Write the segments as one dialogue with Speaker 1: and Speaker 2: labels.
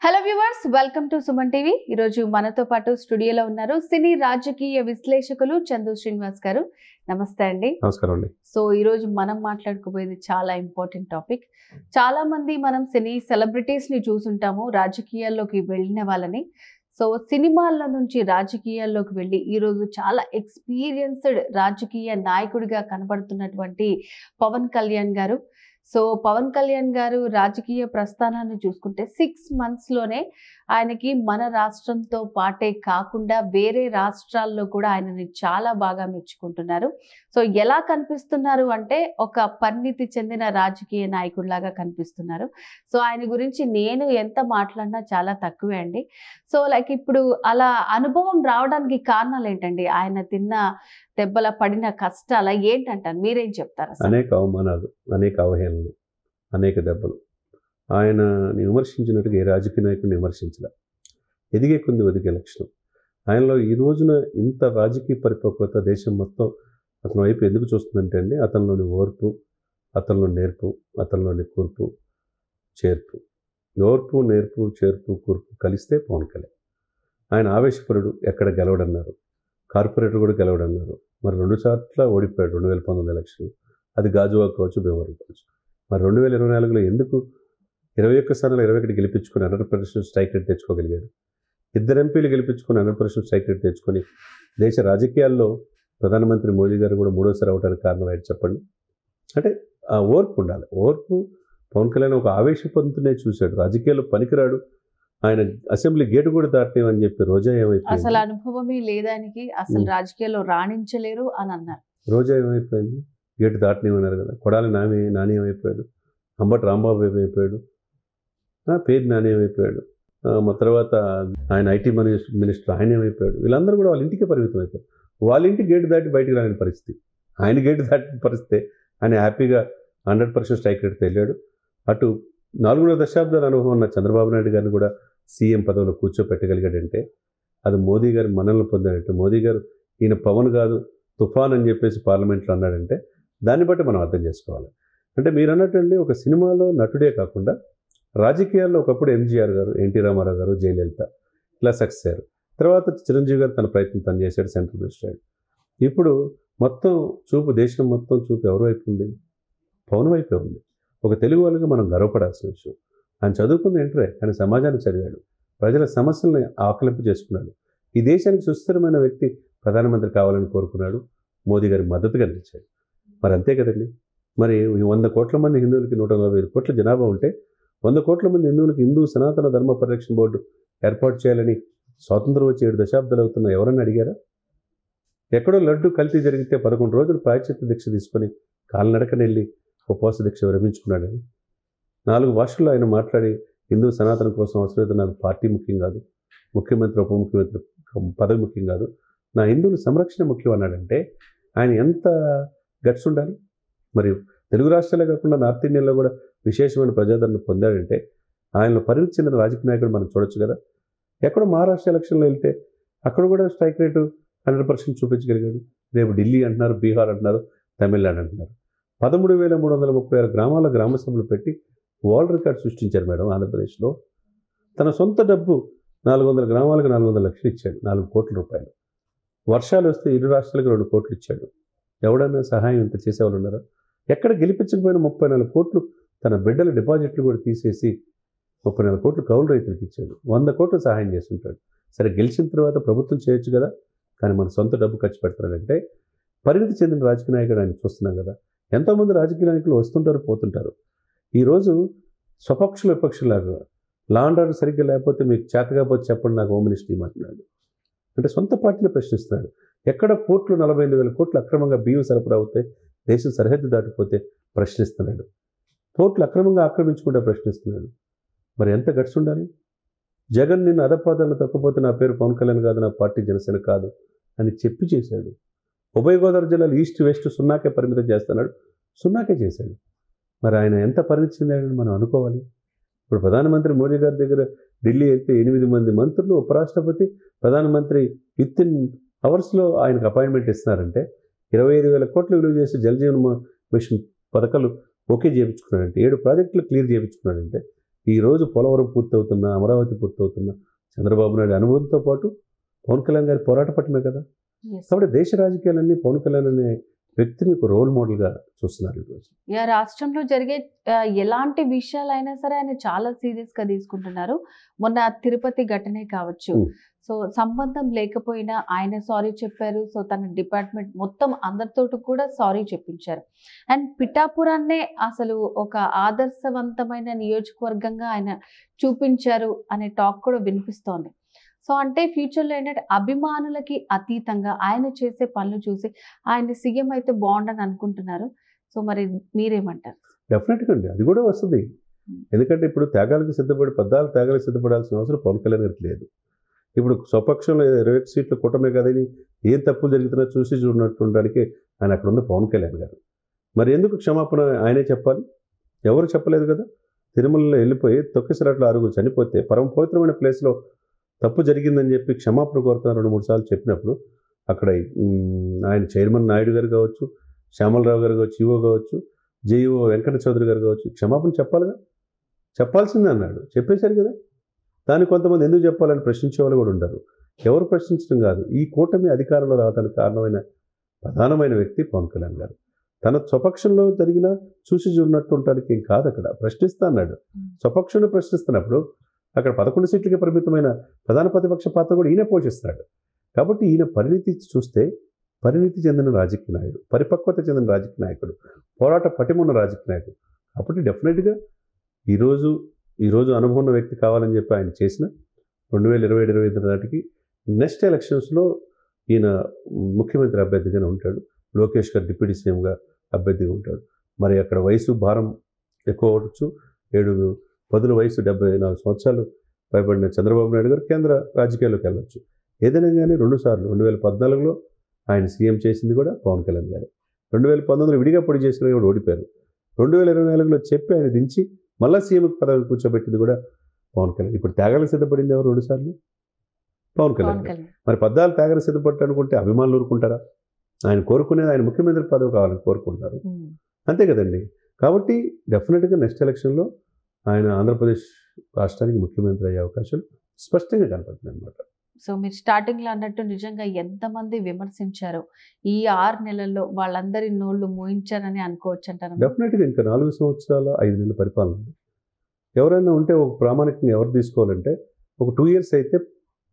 Speaker 1: Hello viewers, welcome to Suman TV. ఈరోజు మనతో పాటు స్టూడియోలో ఉన్నారు సినీ రాజకీయ విశ్లేషకులు చందు శ్రీనివాస్ గారు. నమస్తే అండి.
Speaker 2: నమస్కారం అండి.
Speaker 1: సో ఈరోజు మనం మాట్లాడుకోబోయేది చాలా ఇంపార్టెంట్ టాపిక్. చాలా మంది మనం సినీ సెలబ్రిటీస్ ని చూసుంటాము, రాజకీయాల్లోకి వెళ్ళిన వాళ్ళని. సో సినిమాల్లో నుంచి రాజకీయాల్లోకి వెళ్ళి ఈరోజు చాలా ఎక్స్పీరియన్స్డ్ రాజకీయ నాయకుడిగా కనబడుతున్నటువంటి పవన్ కళ్యాణ్ గారు. సో పవన్ కళ్యాణ్ గారు రాజకీయ ప్రస్థానాన్ని చూసుకుంటే 6 monthsలోనే ఆయనకి మన రాష్ట్రంతో పాటే కాకుండా వేరే రాష్ట్రాల్లో కూడా ఆయనని చాలా బాగా మెచ్చుకుంటున్నారు. సో ఎలా కనిపిస్తున్నారు అంటే ఒక పరిణితి చెందిన రాజకీయ నాయకుడిలాగా కనిపిస్తున్నారు. సో ఆయన గురించి నేను ఎంత మాట్లాడినా చాలా తక్కువే అండి. సో ఇప్పుడు అలా అనుభవం రావడానికి కారణాలు ఏంటండి? ఆయన తిన్న దెబ్బల పడిన కష్టాల ఏంటంటారు? మీరేం చెప్తారు?
Speaker 2: అనేక అవమానాలు, అనేక అవహేళనలు, అనేక దెబ్బలు. ఆయన విమర్శించినట్టుగా ఏ రాజకీయ నాయకుడిని విమర్శించలే. ఎదిగే కొంది ఒదిగే లక్షణం ఆయనలో. ఈ రోజున ఇంత రాజకీయ పరిపక్వత దేశం మొత్తం అతని వైపు ఎందుకు చూస్తుందంటే అండి, అతనిలోని ఓర్పు, అతనిలోని నేర్పు, అతనిలోని కూర్పు, చేర్పు. ఓర్పు, నేర్పు, చేర్పు, కూర్పు కలిస్తే పవన్ కళ్యాణ్. ఆయన ఆవేశపరుడు, ఎక్కడ గెలవడన్నారు. కార్పొరేటర్ కూడా గెలవడన్నారు. మరి 2 చోట్ల ఓడిపోయాడు 2019 ఎలక్షన్లు. అది గాజువాక కావచ్చు, భీమవరం కావచ్చు. మరి 2024లో ఎందుకు 21 స్థానాలు 21 గెలిపించుకొని 100% స్ట్రైక్ రేట్ తెచ్చుకోగలిగాడు? 2 ఎంపీలు గెలిపించుకొని 100% స్ట్రైక్ రేట్ తెచ్చుకొని దేశ రాజకీయాల్లో ప్రధానమంత్రి మోదీ గారు కూడా 3వసారి అవడానికి కారణం ఏంటి చెప్పండి? అంటే ఆ ఓర్పు ఉండాలి. ఓర్పు. పవన్ కళ్యాణ్ ఒక ఆవేశపంతునే చూశాడు. రాజకీయాల్లో పనికిరాడు, ఆయన అసెంబ్లీ గేటు కూడా దాటనేమని చెప్పి రోజా ఏమైపోయింది?
Speaker 1: అసలు అనుభవమే లేదానికి, అసలు రాజకీయాల్లో రాణించలేరు అని అన్నారు.
Speaker 2: రోజా ఏమైపోయింది? గేటు దాటనేమన్నారు కదా. కొడాలి నాని ఏమైపోయాడు? అంబటి రాంబాబు ఏమైపోయాడు? పేరు నాని ఏమైపోయాడు? తర్వాత ఆయన ఐటీ మినిస్టర్ ఆయన ఏమైపోయాడు? వీళ్ళందరూ కూడా వాళ్ళ ఇంటికే పరిమితం అయిపోయారు. వాళ్ళ ఇంటి గేటు దాటి బయటికి రాని పరిస్థితి. ఆయన గేటు దాటిన పరిస్థితి. ఆయన హ్యాపీగా 100% స్ట్రైక్ రేట్తో వెళ్ళాడు. అటు 4 దశాబ్దాల అనుభవం ఉన్న చంద్రబాబు నాయుడు గారిని కూడా సీఎం పదవిలో కూర్చోపెట్టగలిగాడంటే అది మోదీ గారి మనల్ని పొందాడంటే, మోదీ గారు ఈయన పవన్ కాదు తుఫాన్ అని చెప్పేసి పార్లమెంట్లో అన్నాడంటే దాన్ని బట్టి మనం అర్థం చేసుకోవాలి. అంటే మీరు అన్నట్టండి, ఒక సినిమాలో నటుడే కాకుండా రాజకీయాల్లో ఒకప్పుడు ఎంజీఆర్ గారు, ఎన్టీ రామారావు గారు, జయలలిత ఇలా సక్సెస్ అయ్యారు. తర్వాత చిరంజీవి గారు తన ప్రయత్నం తను చేశాడు, సెంట్రల్ మినిస్టర్ అయ్యాడు. ఇప్పుడు మొత్తం చూపు, దేశం మొత్తం చూపు ఎవరి వైపు ఉంది? పవన్ వైపే ఉంది. ఒక తెలుగు వాళ్ళకి మనం గర్వపడాల్సిన విషయం. ఆయన చదువుకున్న ఇంటరే, ఆయన సమాజాన్ని చదివాడు, ప్రజల సమస్యల్ని ఆకలింపు చేసుకున్నాడు. ఈ దేశానికి సుస్థిరమైన వ్యక్తి ప్రధానమంత్రి కావాలని కోరుకున్నాడు, మోదీ గారికి మద్దతుగా నిలిచాడు. మరి అంతే కదండి. మరి 100 కోట్ల మంది హిందువులకి 145 కోట్ల జనాభా ఉంటే 100 కోట్ల మంది హిందువులకి హిందూ సనాతన ధర్మ పరిరక్షణ బోర్డు ఏర్పాటు చేయాలని స్వాతంత్రం వచ్చి 7 దశాబ్దాలు అవుతున్నా ఎవరన్నా అడిగారా? ఎక్కడో లడ్డు కల్తీ జరిగితే 11 రోజులు ప్రాయశ్చిత్త దీక్ష తీసుకొని కాలినడకనెళ్ళి ఉపవాస దీక్ష విరమించుకున్నాడని. 4 భాషల్లో ఆయన మాట్లాడి హిందూ సనాతన కోసం అవసరమైతే నాకు పార్టీ ముఖ్యం కాదు, ముఖ్యమంత్రి ఉప ముఖ్యమంత్రి పదవి ముఖ్యం కాదు, నా హిందువుల సంరక్షణ ముఖ్యం అన్నాడంటే ఆయన ఎంత గట్స్ ఉండాలి. మరి తెలుగు రాష్ట్రాలే కాకుండా నార్త్ ఇండియన్లో కూడా విశేషమైన ప్రజాదరణ పొందాడంటే ఆయనలో పరిణితి చెందిన రాజకీయ నాయకుడు మనం చూడొచ్చు కదా. ఎక్కడో మహారాష్ట్ర ఎలక్షన్లో వెళ్తే అక్కడ కూడా స్ట్రైక్ రేటు 100% చూపించగలిగాడు. రేపు ఢిల్లీ అంటున్నారు, బీహార్ అంటున్నారు, తమిళనాడు అంటున్నారు. 13,336 గ్రామాల గ్రామ సభలు పెట్టి వరల్డ్ రికార్డ్ సృష్టించారు మేడం ఆంధ్రప్రదేశ్లో. తన సొంత డబ్బు 400 గ్రామాలకు 400 లక్షలు ఇచ్చాడు, 4 కోట్ల రూపాయలు. వర్షాలు వస్తే 2 రాష్ట్రాలకు 2 కోట్లు ఇచ్చాడు. ఎవడన్నా సహాయం ఇంత చేసేవాళ్ళు ఉన్నారా? ఎక్కడ గెలిపించకపోయినా 34 కోట్లు తన బిడ్డల డిపాజిట్లు కూడా తీసేసి 34 కోట్లు కౌలు రైతులకు ఇచ్చాడు. 100 కోట్లు సహాయం చేస్తుంటాడు. సరే, గెలిచిన తర్వాత ప్రభుత్వం చేయొచ్చు కదా, కానీ మన సొంత డబ్బు ఖర్చు పెడతాడంటే పరిణితి చెందిన రాజకీయ నాయకుడు ఆయన చూస్తున్నాం కదా. ఎంతోమంది రాజకీయ నాయకులు వస్తుంటారు, పోతుంటారు. ఈరోజు స్వపక్షుల విపక్షులాగా లా అండ్ ఆర్డర్ సరిగ్గా లేకపోతే మీకు చేతకపోతే చెప్పండి నాకు హోమ్ మినిస్టర్ ఇవ్వమంటున్నాడు. అంటే సొంత పార్టీని ప్రశ్నిస్తున్నాడు. ఎక్కడ కోట్లు 45,000 కోట్లు అక్రమంగా బియ్యం సరఫరా అవుతాయి, దేశం సరిహద్దు దాటిపోతే ప్రశ్నిస్తున్నాడు. కోట్లు అక్రమంగా ఆక్రమించుకుంటే ప్రశ్నిస్తున్నాడు. మరి ఎంత గట్స్ ఉండాలి? జగన్ నిన్ను అధపాదాలను తప్పపోతే నా పేరు పవన్ కళ్యాణ్ కాదు, నా పార్టీ జనసేన కాదు అని చెప్పి చేశాడు. ఉభయ గోదావరి జిల్లాలు ఈస్ట్ వెస్ట్ 0కే పరిమితం చేస్తున్నాడు, 0కే చేశాడు. మరి ఆయన ఎంత పరిణితి చెందాడని మనం అనుకోవాలి. ఇప్పుడు ప్రధానమంత్రి మోదీ గారి దగ్గర ఢిల్లీ వెళ్తే 8 మంది మంత్రులు, ఉపరాష్ట్రపతి, ప్రధానమంత్రి వితిన్ అవర్స్లో ఆయనకు అపాయింట్మెంట్ ఇస్తున్నారంటే 25,000 కోట్లు విలువ చేసి జల్ జీవన్ మిషన్ పథకాలు ఓకే చేయించుకున్నాడంటే 7 ప్రాజెక్టులు క్లియర్ చేయించుకున్నాడంటే ఈరోజు పోలవరం పూర్తవుతున్న, అమరావతి పూర్తవుతున్న చంద్రబాబు నాయుడు అనుభవంతో పాటు పవన్ కళ్యాణ్ గారి పోరాట పట్టమే కదా. కాబట్టి దేశ రాజకీయాలన్నీ పవన్ కళ్యాణ్ అనే వ్యక్తిని ఒక రోల్ మోడల్గా చూస్తున్నారు ఈరోజు.
Speaker 1: రాష్ట్రంలో జరిగే ఎలాంటి విషయాలైనా సరే ఆయన చాలా సీరియస్గా తీసుకుంటున్నారు. మొన్న తిరుపతి ఘటనే కావచ్చు, సో సంబంధం లేకపోయినా ఆయన సారీ చెప్పారు. సో తన డిపార్ట్మెంట్ మొత్తం అందరితో కూడా సారీ చెప్పించారు. అండ్ పిఠాపురాన్నే అసలు ఒక ఆదర్శవంతమైన నియోజకవర్గంగా ఆయన చూపించారు అనే టాక్ కూడా వినిపిస్తోంది. సో అంటే ఫ్యూచర్లో ఏంటంటే అభిమానులకి అతీతంగా ఆయన చేసే పనులు చూసి ఆయన సీఎం అయితే బాగుండని అనుకుంటున్నారు. సో మరి మీరేమంటారు?
Speaker 2: డెఫినెట్గా అండి, అది కూడా వస్తుంది. ఎందుకంటే ఇప్పుడు త్యాగాలకు త్యాగాలకు సిద్ధపడాల్సిన అవసరం పవన్ కళ్యాణ్ గారికి లేదు. ఇప్పుడు స్వపక్షంలో 21 సీట్ల కూటమే కదని ఏం తప్పులు జరుగుతున్నా చూసి చూడనట్టుండడానికి ఆయన అక్కడ ఉంది పవన్ కళ్యాణ్ గారు. మరి ఎందుకు క్షమాపణ ఆయనే చెప్పాలి? ఎవరు చెప్పలేదు కదా. తిరుమలలో వెళ్ళిపోయి తొక్కిసరాట్లో 6 చనిపోతే పరమ పవిత్రమైన ప్లేస్లో తప్పు జరిగిందని చెప్పి క్షమాపణ కోరుతున్నారు 2-3 సార్లు చెప్పినప్పుడు అక్కడ ఆయన చైర్మన్ నాయుడు గారు కావచ్చు, శ్యామలరావు గారు కావచ్చు, ఈవో కావచ్చు, జేఈఓ వెంకట చౌదరి గారు కావచ్చు, క్షమాపణ చెప్పాలిగా, చెప్పాల్సిందే అన్నాడు, చెప్పేశారు కదా. దాన్ని కొంతమంది ఎందుకు చెప్పాలని ప్రశ్నించే వాళ్ళు కూడా ఉంటారు. ఎవరు ప్రశ్నించడం కాదు, ఈ కూటమి అధికారంలో రావడానికి కారణమైన ప్రధానమైన వ్యక్తి పవన్ కళ్యాణ్ గారు. తన స్వపక్షంలో జరిగిన చూసి చూడనట్టు ఉండడానికి ఏం కాదు, అక్కడ ప్రశ్నిస్తా అన్నాడు. స్వపక్షంలో ప్రశ్నిస్తున్నప్పుడు అక్కడ 11 సీట్లకి పరిమితమైన ప్రధాన ప్రతిపక్ష పాత్ర కూడా ఈయన పోషిస్తున్నాడు. కాబట్టి ఈయన పరిణితి చూస్తే పరిణితి చెందిన రాజకీయ నాయకుడు, పరిపక్వత చెందిన రాజకీయ నాయకుడు, పోరాట పటిమున్న రాజకీయ నాయకుడు. కాబట్టి డెఫినెట్గా ఈరోజు అనుభవం ఉన్న వ్యక్తి కావాలని చెప్పి ఆయన చేసిన 2027-25 నాటికి నెక్స్ట్ ఎలక్షన్స్లో ఈయన ముఖ్యమంత్రి అభ్యర్థిగానే ఉంటాడు. లోకేష్ గారు డిప్యూటీ సీఎంగా అభ్యర్థిగా ఉంటాడు. మరి అక్కడ వయసు భారం ఎక్కువ అవ్వచ్చు. 7 వయసు 74 సంవత్సరాలు పైబడిన చంద్రబాబు నాయుడు గారు కేంద్ర రాజకీయాల్లోకి వెళ్ళొచ్చు. ఏదైనా కానీ 2 సార్లు 2014లో ఆయన సీఎం చేసింది కూడా పవన్ కళ్యాణ్ గారే. 2019లో విడిగా పొడి చేసిన కూడా ఓడిపోయారు. 2024లో చెప్పి ఆయన దించి మళ్ళా సీఎం పదవి కూర్చోబెట్టింది కూడా పవన్ కళ్యాణ్. ఇప్పుడు త్యాగాలకు సిద్ధపడింది ఎవరు 2 సార్లు? పవన్ కళ్యాణ్. మరి 14 త్యాగాలు సిద్ధపట్టు అనుకుంటే అభిమానులు ఊరుకుంటారా? ఆయన కోరుకునేది ఆయన ముఖ్యమంత్రి పదవి కావాలని కోరుకుంటారు, అంతే కదండి. కాబట్టి డెఫినెట్గా నెక్స్ట్ ఎలక్షన్లో ఆయన ఆంధ్రప్రదేశ్ రాష్ట్రానికి ముఖ్యమంత్రి అయ్యే అవకాశాలు స్పష్టంగా కనపడుతుంది అనమాట.
Speaker 1: సో మీరు స్టార్టింగ్లో అన్నట్టు నిజంగా ఎంతమంది విమర్శించారో ఈ 6 నెలల్లో వాళ్ళందరి నోళ్ళు మూయించారని అనుకోవచ్చు అంటారు.
Speaker 2: డెఫినెట్గా ఇంకా 4 సంవత్సరాల 5 నెలల పరిపాలన ఉంది. ఎవరైనా ఉంటే ఒక ప్రామాణికంగా ఎవరు తీసుకోవాలంటే ఒక 2 years అయితే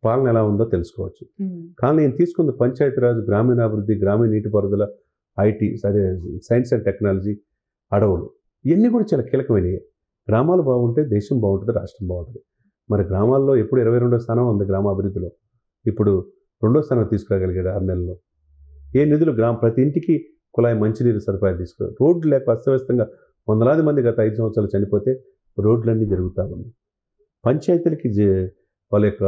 Speaker 2: పాలన ఎలా ఉందో తెలుసుకోవచ్చు. కానీ నేను తీసుకుంది పంచాయతీరాజ్, గ్రామీణాభివృద్ధి, గ్రామీణ నీటిపారుదల, ఐటీ, అదే సైన్స్ అండ్ టెక్నాలజీ, అడవులు, ఇవన్నీ కూడా చాలా కీలకమైనవి. గ్రామాలు బాగుంటే దేశం బాగుంటుంది, రాష్ట్రం బాగుంటుంది. మరి గ్రామాల్లో ఎప్పుడు 22వ స్థానం ఉంది గ్రామాభివృద్ధిలో, ఇప్పుడు 2వ స్థానం తీసుకురాగలిగాడు 6 నెలల్లో. ఏ నిధులు ప్రతి ఇంటికి కుళాయి మంచినీరు సదుపాయాలు తీసుకురారు. రోడ్లు లేక అస్తవ్యస్తంగా వందలాది మంది గత 5 సంవత్సరాలు చనిపోతే రోడ్లన్నీ జరుగుతూ ఉన్నాయి. పంచాయతీలకి వాళ్ళ యొక్క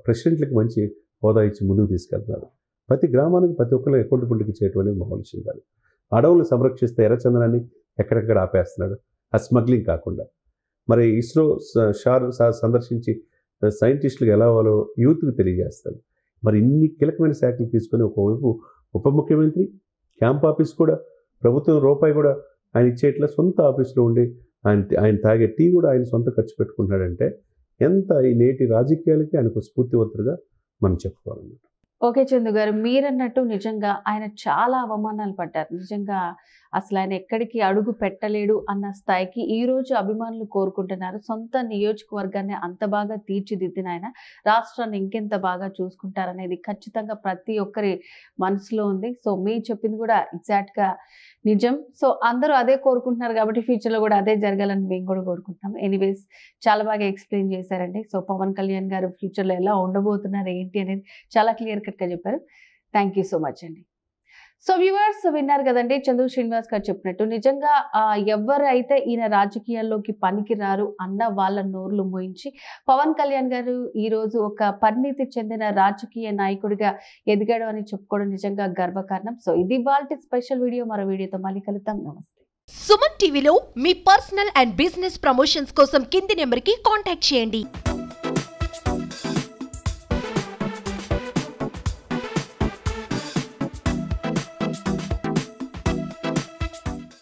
Speaker 2: ప్రెసిడెంట్లకి మంచి హోదా ఇచ్చి ముందుకు తీసుకెళ్తున్నారు. ప్రతి గ్రామానికి ప్రతి ఒక్కరు అకౌంట్ పుంటికి చేయటువంటి మామూలు ఉండాలి. అడవులు సంరక్షిస్తే ఎర్రచందనాన్ని ఎక్కడెక్కడ ఆపేస్తున్నాడు, ఆ స్మగ్లింగ్ కాకుండా. మరి ఇస్రో సందర్శించి సైంటిస్టులకు ఎలా వాళ్ళో యూత్కి తెలియజేస్తాడు. మరి ఇన్ని కీలకమైన శాఖలు తీసుకొని ఒకవైపు ఉప ముఖ్యమంత్రి, క్యాంప్ ఆఫీస్ కూడా ప్రభుత్వం రూపాయి కూడా ఆయన ఇచ్చేట్లా సొంత ఆఫీస్లో ఉండి ఆయన తాగే టీ కూడా ఆయన సొంత ఖర్చు పెట్టుకుంటున్నాడంటే ఎంత ఈ నేటి రాజకీయాలకి ఆయనకు స్ఫూర్తివంతుడుగా మనం చెప్పుకోవాలన్నమాట.
Speaker 1: ఓకే చందు గారు, మీరన్నట్టు నిజంగా ఆయన చాలా అవమానాలు పడ్డారు. నిజంగా అసలు ఆయన ఎక్కడికి అడుగు పెట్టలేడు అన్న స్థాయికి ఈరోజు అభిమానులు కోరుకుంటున్నారు. సొంత నియోజకవర్గాన్ని అంత బాగా తీర్చిదిద్దిన ఆయన రాష్ట్రాన్ని ఇంకెంత బాగా చూసుకుంటారనేది ఖచ్చితంగా ప్రతి ఒక్కరి మనసులో ఉంది. సో మీరు చెప్పింది కూడా ఎగ్జాక్ట్గా నిజం. సో అందరూ అదే కోరుకుంటున్నారు కాబట్టి ఫ్యూచర్లో కూడా అదే జరగాలని మేము కూడా కోరుకుంటున్నాం. ఎనీవేస్ చాలా బాగా ఎక్స్ప్లెయిన్ చేశారండి. సో పవన్ కళ్యాణ్ గారు ఫ్యూచర్లో ఎలా ఉండబోతున్నారు ఏంటి అనేది చాలా క్లియర్ కట్గా చెప్పారు. థ్యాంక్ యూ సో మచ్ అండి. సో వ్యూవర్స్ విన్నారు కదండి, చందు శ్రీనివాస్ గారు చెప్పినట్టు నిజంగా ఎవరైతే ఈయన రాజకీయాల్లోకి పనికి రారు అన్న వాళ్ళ నోర్లు మోయించి పవన్ కళ్యాణ్ గారు ఈరోజు ఒక పరిణితి చెందిన రాజకీయ నాయకుడిగా ఎదిగాడు అని చెప్పుకోవడం నిజంగా గర్వకారణం. సో ఇది వాళ్ళ స్పెషల్ వీడియో. మరో వీడియోతో మళ్ళీ కలుద్దాం. నమస్తే.
Speaker 3: సుమన్ టీవీలో మీ పర్సనల్ అండ్ బిజినెస్ ప్రమోషన్స్ కోసం కింది నెంబర్కి కాంటాక్ట్ చేయండి.